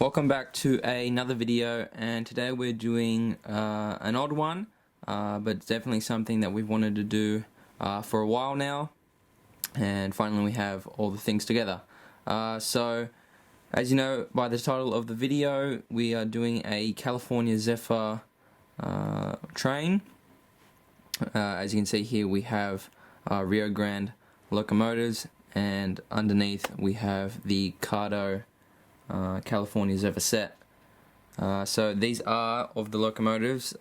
Welcome back to another video, and today we're doing an odd one, but definitely something that we've wanted to do for a while now, and finally we have all the things together. So as you know by the title of the video, we are doing a California Zephyr train. As you can see here, we have Rio Grande locomotives, and underneath we have the Kato California Zephyr set. So these are of the locomotives.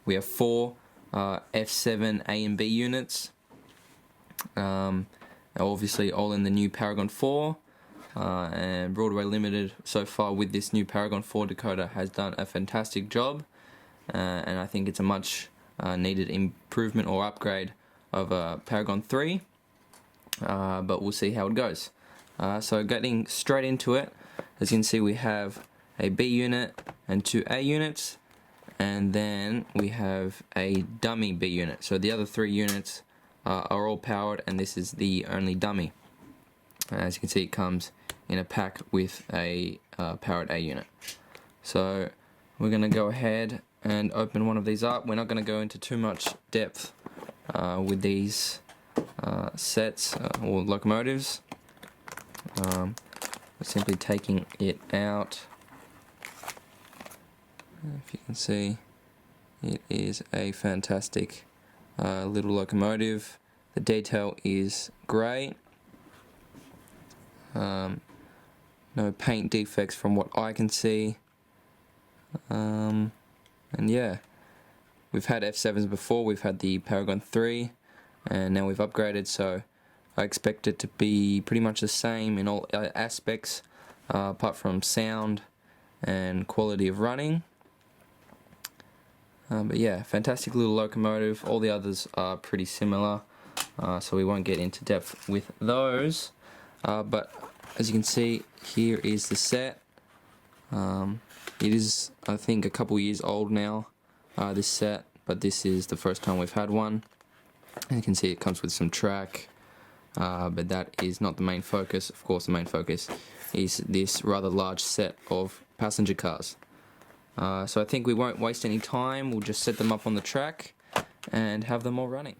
We have 4 F7 A and B units, obviously all in the new Paragon 4, and Broadway Limited so far with this new Paragon 4 Dakota has done a fantastic job, and I think it's a much needed improvement or upgrade of Paragon 3, but we'll see how it goes. So getting straight into it, as you can see, we have a B unit and 2 A units, and then we have a dummy B unit. So the other 3 units are all powered, and this is the only dummy. As you can see, it comes in a pack with a powered A unit. So we're going to go ahead and open one of these up. We're not going to go into too much depth with these sets or locomotives. We're simply taking it out. If you can see, it is a fantastic little locomotive. The detail is great. No paint defects from what I can see. And yeah, we've had F7s before. We've had the Paragon 3, and now we've upgraded, so I expect it to be pretty much the same in all aspects, apart from sound and quality of running. But yeah, fantastic little locomotive. All the others are pretty similar, so we won't get into depth with those. But as you can see, here is the set. It is, I think, a couple years old now, this set, but this is the first time we've had one. And you can see it comes with some track. But that is not the main focus. Of course, the main focus is this rather large set of passenger cars. So I think we won't waste any time. We'll just set them up on the track and have them all running.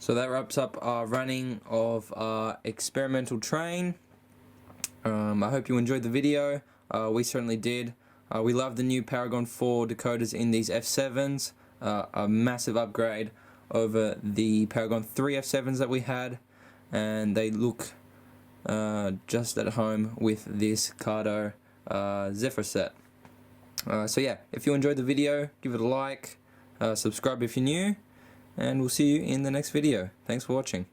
So that wraps up our running of our experimental train. I hope you enjoyed the video. We certainly did. We love the new Paragon 4 decoders in these F7s. A massive upgrade over the Paragon 3 F7s that we had, and they look just at home with this Kato Zephyr set. So yeah, if you enjoyed the video, give it a like, subscribe if you're new, and we'll see you in the next video. Thanks for watching.